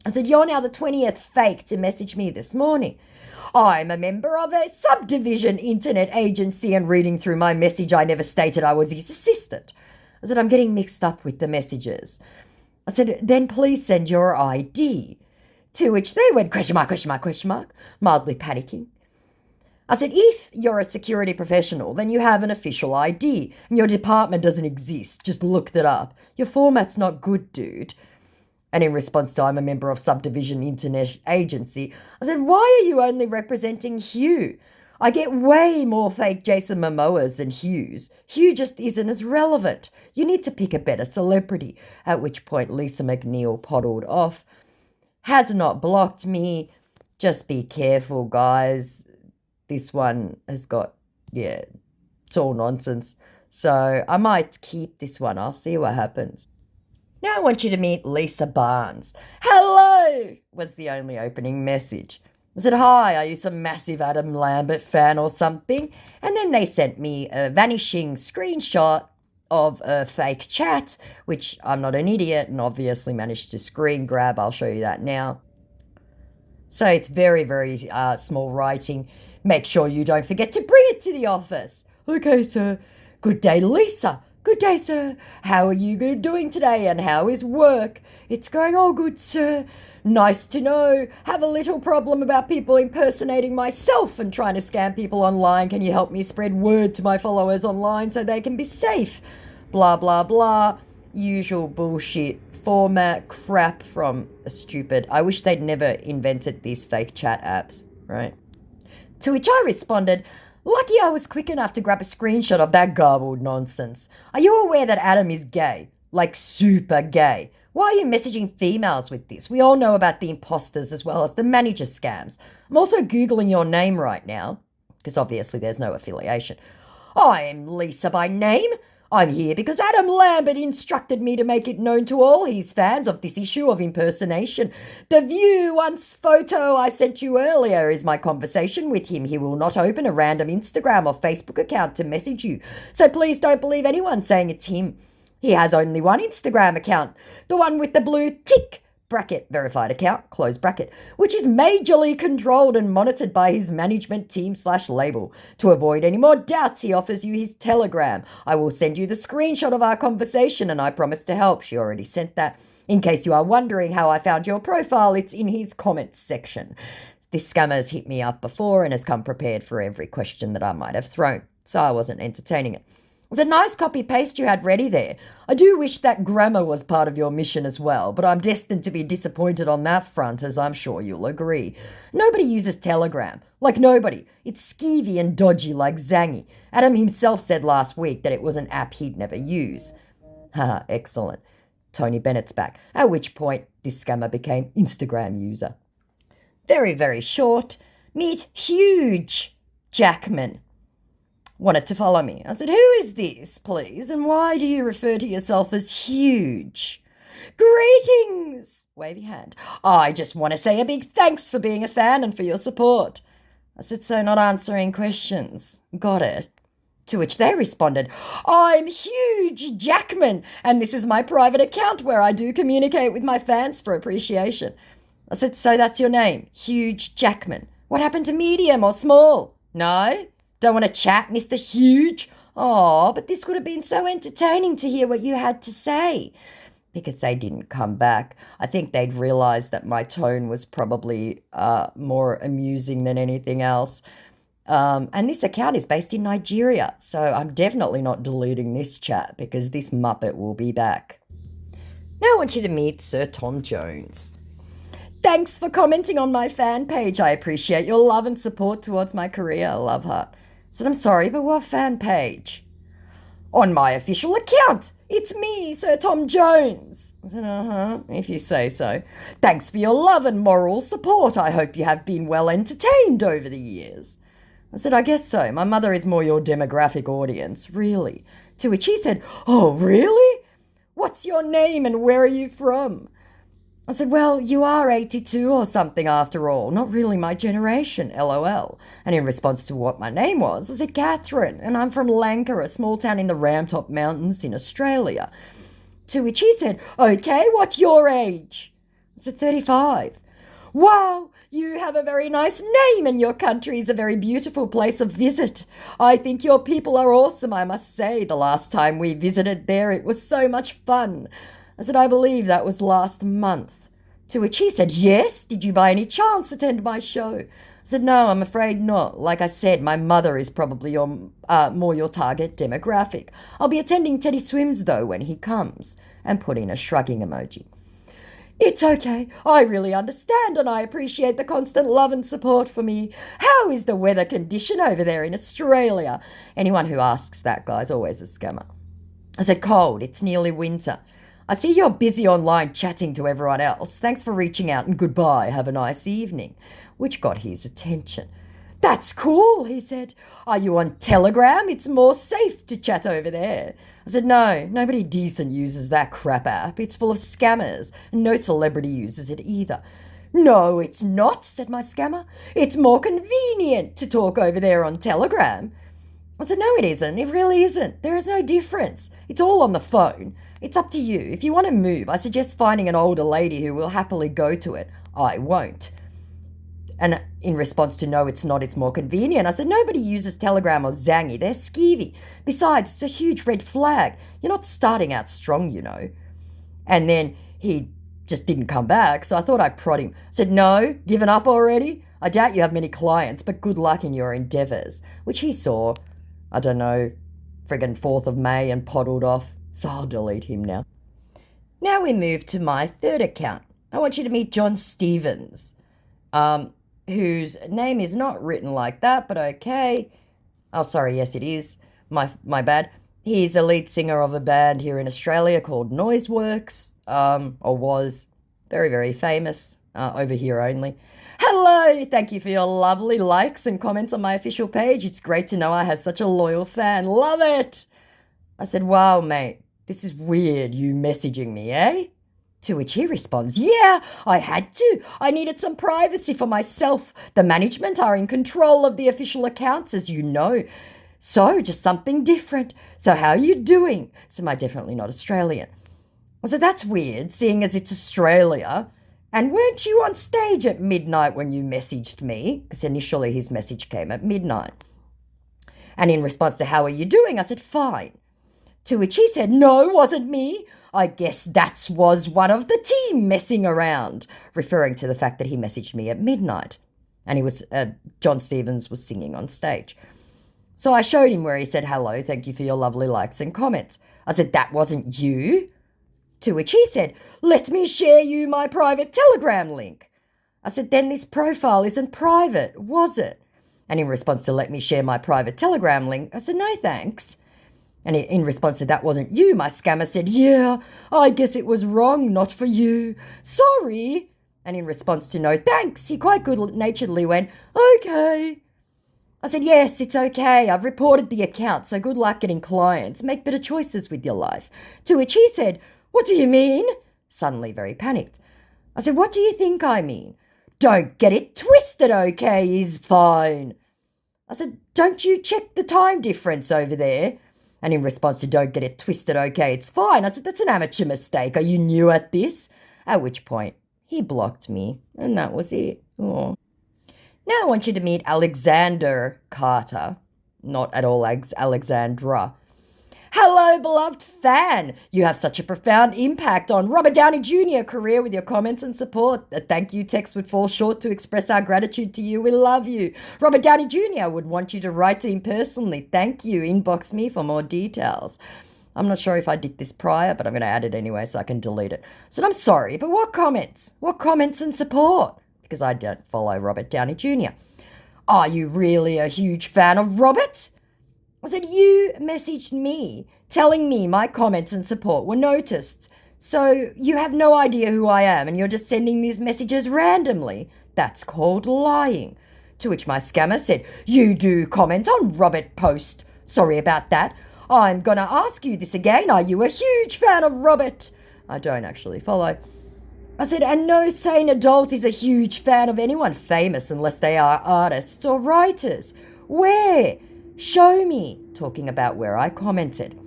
I said, you're now the 20th fake to message me this morning. I'm a member of a subdivision internet agency, and reading through my message, I never stated I was his assistant. I said, I'm getting mixed up with the messages. I said, then please send your ID. To which they went, question mark, mildly panicking. I said, if you're a security professional, then you have an official ID, and your department doesn't exist. Just looked it up. Your format's not good, dude. And in response to I'm a member of Subdivision Internet Agency, I said, why are you only representing Hugh? I get way more fake Jason Momoas than Hugh's. Hugh just isn't as relevant. You need to pick a better celebrity. At which point Lisa McNeil poddled off. Has not blocked me. Just be careful, guys. This one has got, it's all nonsense. So I might keep this one. I'll see what happens. Now I want you to meet Lisa Barnes. Hello, was the only opening message. I said, hi, are you some massive Adam Lambert fan or something? And then they sent me a vanishing screenshot of a fake chat, which I'm not an idiot and obviously managed to screen grab. I'll show you that now. So it's very, very small writing. Make sure you don't forget to bring it to the office. Okay, sir. Good day, Lisa. Good day, sir. How are you doing today and how is work? It's going all good, sir. Nice to know. Have a little problem about people impersonating myself and trying to scam people online. Can you help me spread word to my followers online so they can be safe? Blah, blah, blah. Usual bullshit format crap from a stupid. I wish they'd never invented these fake chat apps, right? To which I responded, lucky I was quick enough to grab a screenshot of that garbled nonsense. Are you aware that Adam is gay? Like super gay. Why are you messaging females with this? We all know about the imposters as well as the manager scams. I'm also Googling your name right now, because obviously there's no affiliation. I'm Lisa by name. I'm here because Adam Lambert instructed me to make it known to all his fans of this issue of impersonation. The view once photo I sent you earlier is my conversation with him. He will not open a random Instagram or Facebook account to message you. So please don't believe anyone saying it's him. He has only one Instagram account, the one with the blue tick, bracket, verified account, close bracket, which is majorly controlled and monitored by his management team / label. To avoid any more doubts, he offers you his Telegram. I will send you the screenshot of our conversation and I promise to help. She already sent that. In case you are wondering how I found your profile, it's in his comments section. This scammer's hit me up before and has come prepared for every question that I might have thrown, so I wasn't entertaining it. It's a nice copy-paste you had ready there. I do wish that grammar was part of your mission as well, but I'm destined to be disappointed on that front, as I'm sure you'll agree. Nobody uses Telegram. Like nobody. It's skeevy and dodgy like Zangy. Adam himself said last week that it was an app he'd never use. Haha, excellent. Tony Bennett's back, at which point this scammer became Instagram user. Very, very short. Meet Huge Jackman. Wanted to follow me. I said, who is this, please, and why do you refer to yourself as Huge? Greetings! Wavy hand. I just want to say a big thanks for being a fan and for your support. I said, so not answering questions. Got it. To which they responded, I'm Huge Jackman, and this is my private account where I do communicate with my fans for appreciation. I said, so that's your name, Huge Jackman. What happened to medium or small? No? Don't want to chat, Mr. Huge? Oh, but this would have been so entertaining to hear what you had to say. because they didn't come back. I think they'd realized that my tone was probably more amusing than anything else. And this account is based in Nigeria, so I'm definitely not deleting this chat because this Muppet will be back. Now I want you to meet Sir Tom Jones. Thanks for commenting on my fan page. I appreciate your love and support towards my career. Love heart. I said, I'm sorry, but what fan page? On my official account. It's me, Sir Tom Jones. I said, if you say so. Thanks for your love and moral support. I hope you have been well entertained over the years. I said, I guess so. My mother is more your demographic audience, really. To which he said, oh, really? What's your name and where are you from? I said, well, you are 82 or something after all. Not really my generation, LOL. And in response to what my name was, I said, Catherine, and I'm from Lanka, a small town in the Ramtop Mountains in Australia. To which he said, okay, what's your age? I said, 35. Wow, you have a very nice name and your country is a very beautiful place of visit. I think your people are awesome, I must say. The last time we visited there, it was so much fun. I said, I believe that was last month. To which he said, yes, did you by any chance attend my show? I said, no, I'm afraid not. Like I said, my mother is probably more your target demographic. I'll be attending Teddy Swims, though, when he comes. And put in a shrugging emoji. It's okay. I really understand and I appreciate the constant love and support for me. How is the weather condition over there in Australia? Anyone who asks that guy's always a scammer. I said, cold. It's nearly winter. I see you're busy online chatting to everyone else. Thanks for reaching out and goodbye. Have a nice evening. Which got his attention. That's cool, he said. Are you on Telegram? It's more safe to chat over there. I said, no, nobody decent uses that crap app. It's full of scammers, and no celebrity uses it either. No, it's not, said my scammer. It's more convenient to talk over there on Telegram. I said, no, it isn't. It really isn't. There is no difference. It's all on the phone. It's up to you. If you want to move, I suggest finding an older lady who will happily go to it. I won't. And in response to no, it's not, it's more convenient, I said, nobody uses Telegram or Zangy. They're skeevy. Besides, it's a huge red flag. You're not starting out strong, you know. And then he just didn't come back, so I thought I'd prod him. I said, no, given up already? I doubt you have many clients, but good luck in your endeavours. Which he saw, I don't know, friggin' 4th of May and poddled off. So I'll delete him now. Now we move to my third account. I want you to meet John Stevens, whose name is not written like that, but okay. Oh, sorry, yes, it is. My bad. He's a lead singer of a band here in Australia called Noiseworks, or was very, very famous, over here only. Hello, thank you for your lovely likes and comments on my official page. It's great to know I have such a loyal fan. Love it. I said, wow, mate, this is weird, you messaging me, eh? To which he responds, yeah, I had to. I needed some privacy for myself. The management are in control of the official accounts, as you know. So, just something different. So, how are you doing? So, am I definitely not Australian? I said, that's weird, seeing as it's Australia. And weren't you on stage at midnight when you messaged me? Because initially his message came at midnight. And in response to how are you doing, I said, fine. To which he said, no, wasn't me. I guess that was one of the team messing around, referring to the fact that he messaged me at midnight. And he was, John Stevens was singing on stage. So I showed him where he said, hello, thank you for your lovely likes and comments. I said, that wasn't you? To which he said, let me share you my private Telegram link. I said, then this profile isn't private, was it? And in response to let me share my private Telegram link, I said, no thanks. And in response to that wasn't you, my scammer said, yeah, I guess it was wrong, not for you. Sorry. And in response to no thanks, he quite good-naturedly went, okay. I said, yes, it's okay. I've reported the account, so good luck getting clients. Make better choices with your life. To which he said, what do you mean? Suddenly very panicked. I said, what do you think I mean? Don't get it twisted, okay, is fine. I said, don't you check the time difference over there? And in response to don't get it twisted, okay, it's fine. I said, that's an amateur mistake. Are you new at this? At which point he blocked me and that was it. Oh. Now I want you to meet Alexander Carter. Not at all Alexandra. Hello, beloved fan. You have such a profound impact on Robert Downey Jr. career with your comments and support. A thank you text would fall short to express our gratitude to you. We love you. Robert Downey Jr. would want you to write to him personally. Thank you. Inbox me for more details. I'm not sure if I did this prior, but I'm going to add it anyway so I can delete it. So I'm sorry, but what comments? What comments and support? Because I don't follow Robert Downey Jr. Are you really a huge fan of Robert? I said, you messaged me telling me my comments and support were noticed. So you have no idea who I am and you're just sending these messages randomly. That's called lying. To which my scammer said, you do comment on Robert post. Sorry about that. I'm going to ask you this again. Are you a huge fan of Robert? I don't actually follow. I said, and no sane adult is a huge fan of anyone famous unless they are artists or writers. Where? Show me, talking about where I commented.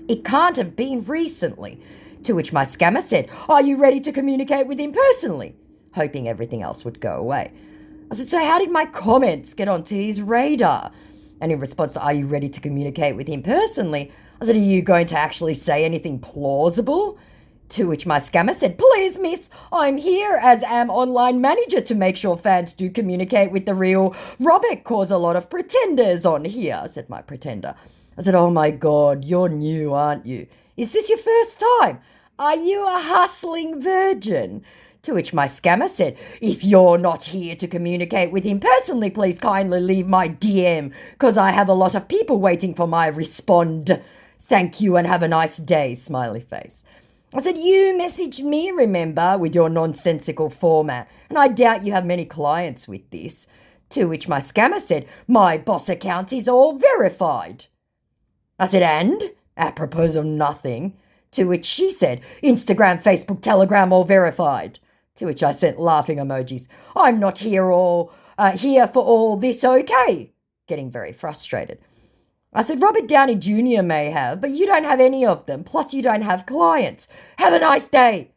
It can't have been recently. To which my scammer said, are you ready to communicate with him personally? Hoping everything else would go away. I said, so how did my comments get onto his radar? And in response to, are you ready to communicate with him personally? I said, are you going to actually say anything plausible? To which my scammer said, please, miss, I'm here as am online manager to make sure fans do communicate with the real Robert, cause a lot of pretenders on here, said my pretender. I said, oh my God, you're new, aren't you? Is this your first time? Are you a hustling virgin? To which my scammer said, if you're not here to communicate with him personally, please kindly leave my DM, cause I have a lot of people waiting for my respond. Thank you and have a nice day, smiley face. I said, you messaged me, remember, with your nonsensical format, and I doubt you have many clients with this. To which my scammer said, my boss account is all verified. I said, and? Apropos of nothing. To which she said, Instagram, Facebook, Telegram, all verified. To which I sent laughing emojis. I'm not here for all this, okay? Getting very frustrated. I said, Robert Downey Jr. may have, but you don't have any of them. Plus, you don't have clients. Have a nice day.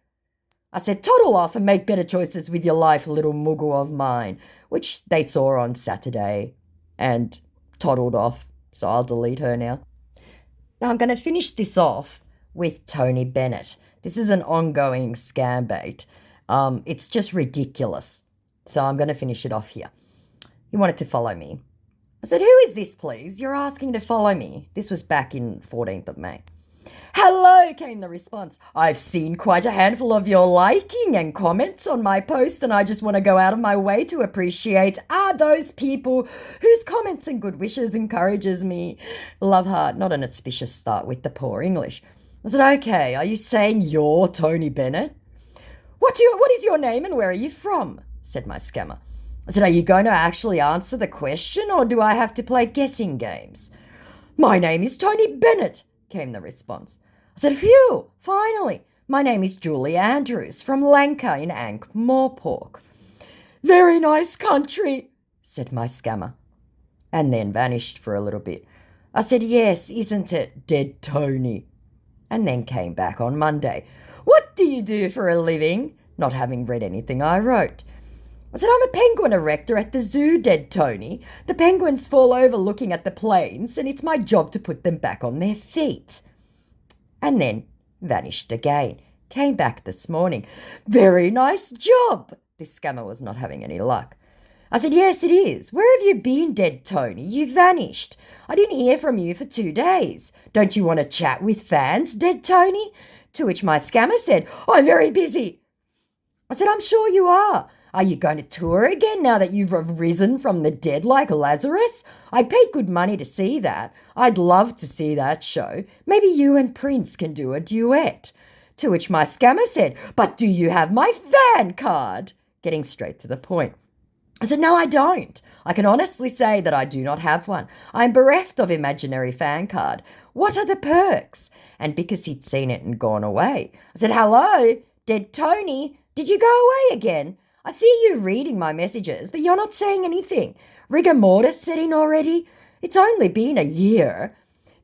I said, toddle off and make better choices with your life, little muggle of mine, which they saw on Saturday and toddled off. So I'll delete her now. Now I'm going to finish this off with Tony Bennett. This is an ongoing scam bait. It's just ridiculous. So I'm going to finish it off here. He wanted to follow me. I said, who is this, please? You're asking to follow me. This was back in 14th of May. Hello, came the response. I've seen quite a handful of your liking and comments on my post, and I just want to go out of my way to appreciate those people whose comments and good wishes encourages me. Love heart, not an auspicious start with the poor English. I said, okay, are you saying you're Tony Bennett? What is your name and where are you from? Said my scammer. I said, are you going to actually answer the question or do I have to play guessing games? My name is Tony Bennett, came the response. I said, phew, finally. My name is Julie Andrews from Lanka in Ankh-Morpork. Very nice country, said my scammer, and then vanished for a little bit. I said, yes, isn't it, dead Tony? And then came back on Monday. What do you do for a living? Not having read anything I wrote. I said, I'm a penguin erector at the zoo, dead Tony. The penguins fall over looking at the planes, and it's my job to put them back on their feet. And then vanished again. Came back this morning. Very nice job. This scammer was not having any luck. I said, yes, it is. Where have you been, dead Tony? You vanished. I didn't hear from you for 2 days. Don't you want to chat with fans, dead Tony? To which my scammer said, I'm very busy. I said, I'm sure you are. Are you going to tour again now that you've risen from the dead like Lazarus? I paid good money to see that. I'd love to see that show. Maybe you and Prince can do a duet. To which my scammer said, but do you have my fan card? Getting straight to the point. I said, no, I don't. I can honestly say that I do not have one. I'm bereft of imaginary fan card. What are the perks? And because he'd seen it and gone away, I said, hello, dead Tony, did you go away again? I see you reading my messages, but you're not saying anything. Rigor mortis set in already? It's only been a year.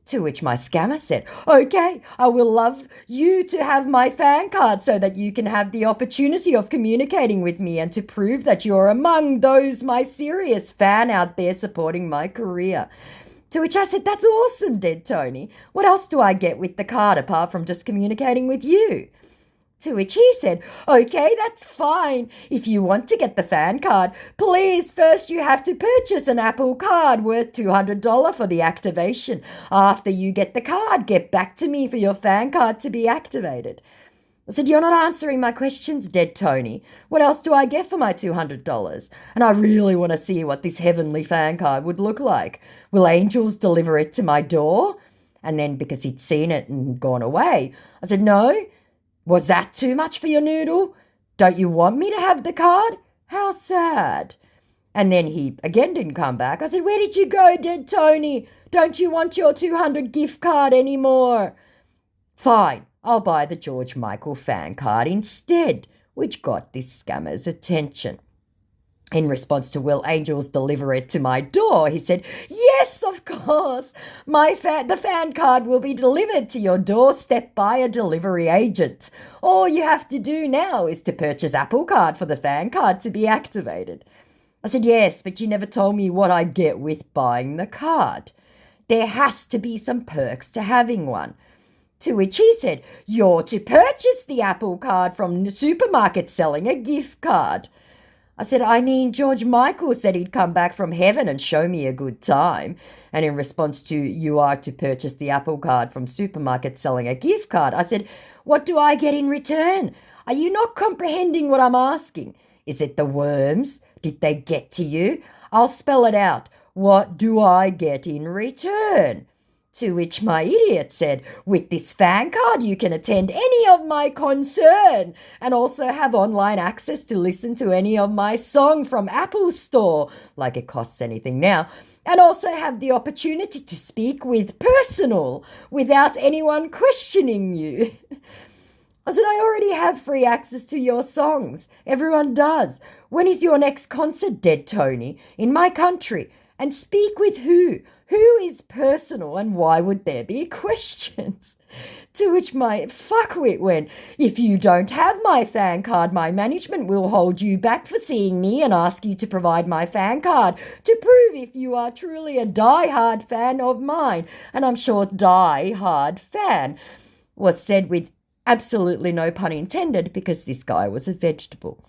To which my scammer said, okay, I will love you to have my fan card so that you can have the opportunity of communicating with me and to prove that you're among those my serious fan out there supporting my career. To which I said, that's awesome, Dead Tony. What else do I get with the card apart from just communicating with you? To which he said, okay, that's fine. If you want to get the fan card, please first you have to purchase an Apple card worth $200 for the activation. After you get the card, get back to me for your fan card to be activated. I said, you're not answering my questions, Dead Tony. What else do I get for my $200? And I really want to see what this heavenly fan card would look like. Will angels deliver it to my door? And then because he'd seen it and gone away, I said, no. Was that too much for your noodle? Don't you want me to have the card? How sad. And then he again didn't come back. I said, where did you go, Dead Tony? Don't you want your 200 gift card anymore? Fine, I'll buy the George Michael fan card instead, which got this scammer's attention. In response to, will angels deliver it to my door? He said, yes, of course. The fan card will be delivered to your doorstep by a delivery agent. All you have to do now is to purchase Apple Card for the fan card to be activated. I said, yes, but you never told me what I get with buying the card. There has to be some perks to having one. To which he said, you're to purchase the Apple Card from the supermarket selling a gift card. I said, I mean, George Michael said he'd come back from heaven and show me a good time. And in response to, you are to purchase the Apple Card from supermarket selling a gift card, I said, what do I get in return? Are you not comprehending what I'm asking? Is it the worms? Did they get to you? I'll spell it out. What do I get in return? To which my idiot said, with this fan card, you can attend any of my concern and also have online access to listen to any of my song from Apple Store, like it costs anything now, and also have the opportunity to speak with personal without anyone questioning you. I said, I already have free access to your songs. Everyone does. When is your next concert, Dead Tony? In my country. And speak with who? Who is personal and why would there be questions? To which my fuckwit went, if you don't have my fan card, my management will hold you back for seeing me and ask you to provide my fan card to prove if you are truly a die-hard fan of mine. And I'm sure die-hard fan was said with absolutely no pun intended because this guy was a vegetable.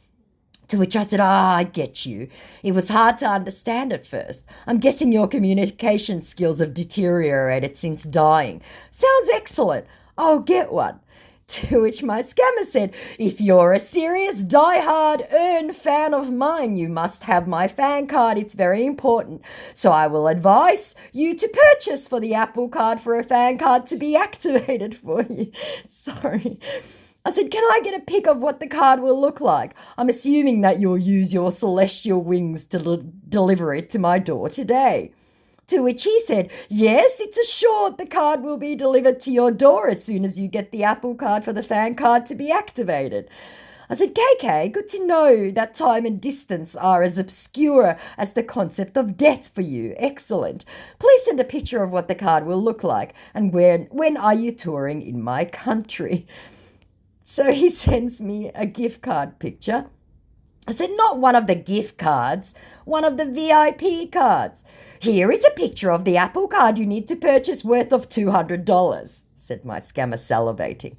To which I said, I get you. It was hard to understand at first. I'm guessing your communication skills have deteriorated since dying. Sounds excellent. I'll get one. To which my scammer said, if you're a serious die-hard earned fan of mine, you must have my fan card. It's very important. So I will advise you to purchase for the Apple Card for a fan card to be activated for you. Sorry. I said, can I get a pic of what the card will look like? I'm assuming that you'll use your celestial wings to deliver it to my door today. To which he said, yes, it's assured the card will be delivered to your door as soon as you get the Apple Card for the fan card to be activated. I said, KK, good to know that time and distance are as obscure as the concept of death for you. Excellent. Please send a picture of what the card will look like and when are you touring in my country? So he sends me a gift card picture. I said, not one of the gift cards, one of the VIP cards. Here is a picture of the Apple Card you need to purchase worth of $200, said my scammer, salivating.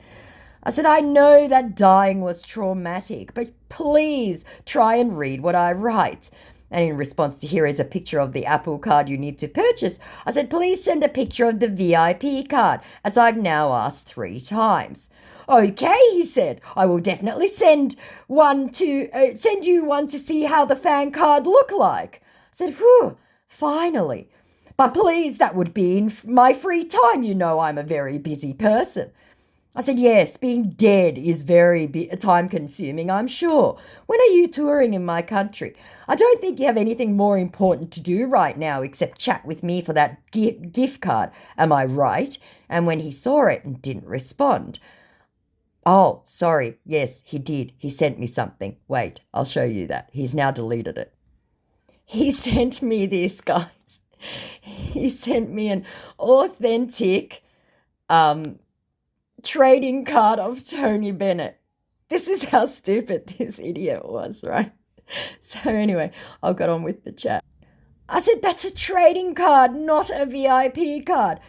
I said, I know that dying was traumatic, but please try and read what I write. And in response to, here is a picture of the Apple Card you need to purchase, I said, please send a picture of the VIP card, as I've now asked 3 times. Okay, he said, I will definitely send you one to see how the fan card look like. I said, whew, finally. But please, that would be in my free time. You know I'm a very busy person. I said, yes, being dead is very time-consuming, I'm sure. When are you touring in my country? I don't think you have anything more important to do right now except chat with me for that gift card. Am I right? And when he saw it and didn't respond, oh, sorry. Yes, he did. He sent me something. Wait, I'll show you that. He's now deleted it. He sent me this, guys. He sent me an authentic trading card of Tony Bennett. This is how stupid this idiot was, right? So anyway, I'll get on with the chat. I said, that's a trading card, not a VIP card.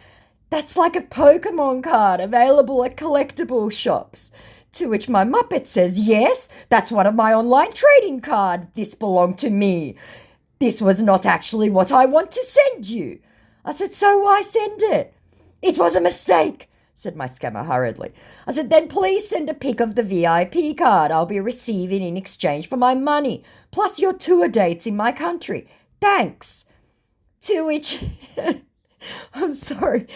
That's like a Pokemon card available at collectible shops. To which my Muppet says, yes, that's one of my online trading cards. This belonged to me. This was not actually what I want to send you. I said, so why send it? It was a mistake, said my scammer hurriedly. I said, then please send a pic of the VIP card I'll be receiving in exchange for my money, plus your tour dates in my country. Thanks. To which, I'm sorry,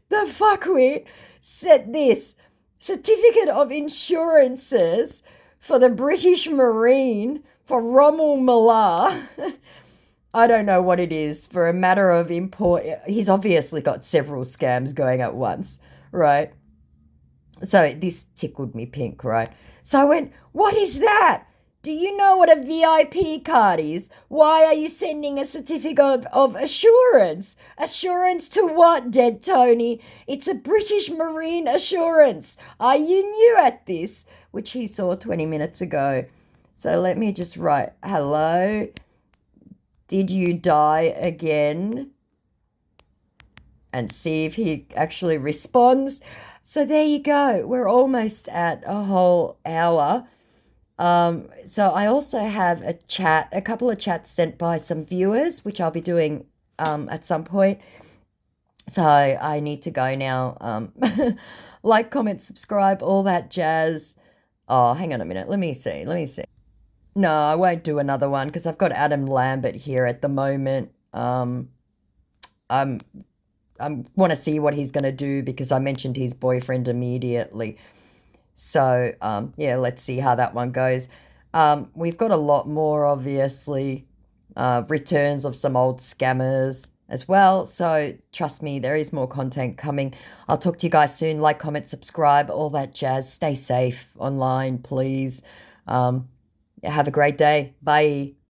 the fuckwit said this: certificate of insurances for the British Marine for Rommel Millar. I don't know what it is for a matter of import. He's obviously got several scams going at once, right? So this tickled me pink, right? So I went, what is that? Do you know what a VIP card is? Why are you sending a certificate of assurance? Assurance to what, Dead Tony? It's a British Marine assurance. Are you new at this? Which he saw 20 minutes ago. So let me just write, hello, did you die again? And see if he actually responds. So there you go. We're almost at a whole hour. So I also have a couple of chats sent by some viewers, which I'll be doing at some point. So I need to go now. Like, comment, subscribe, all that jazz. Oh, hang on a minute. Let me see. No, I won't do another one because I've got Adam Lambert here at the moment. I want to see what he's going to do because I mentioned his boyfriend immediately. So, yeah, let's see how that one goes. We've got a lot more, obviously, returns of some old scammers as well. So trust me, there is more content coming. I'll talk to you guys soon. Like, comment, subscribe, all that jazz. Stay safe online, please. Have a great day. Bye.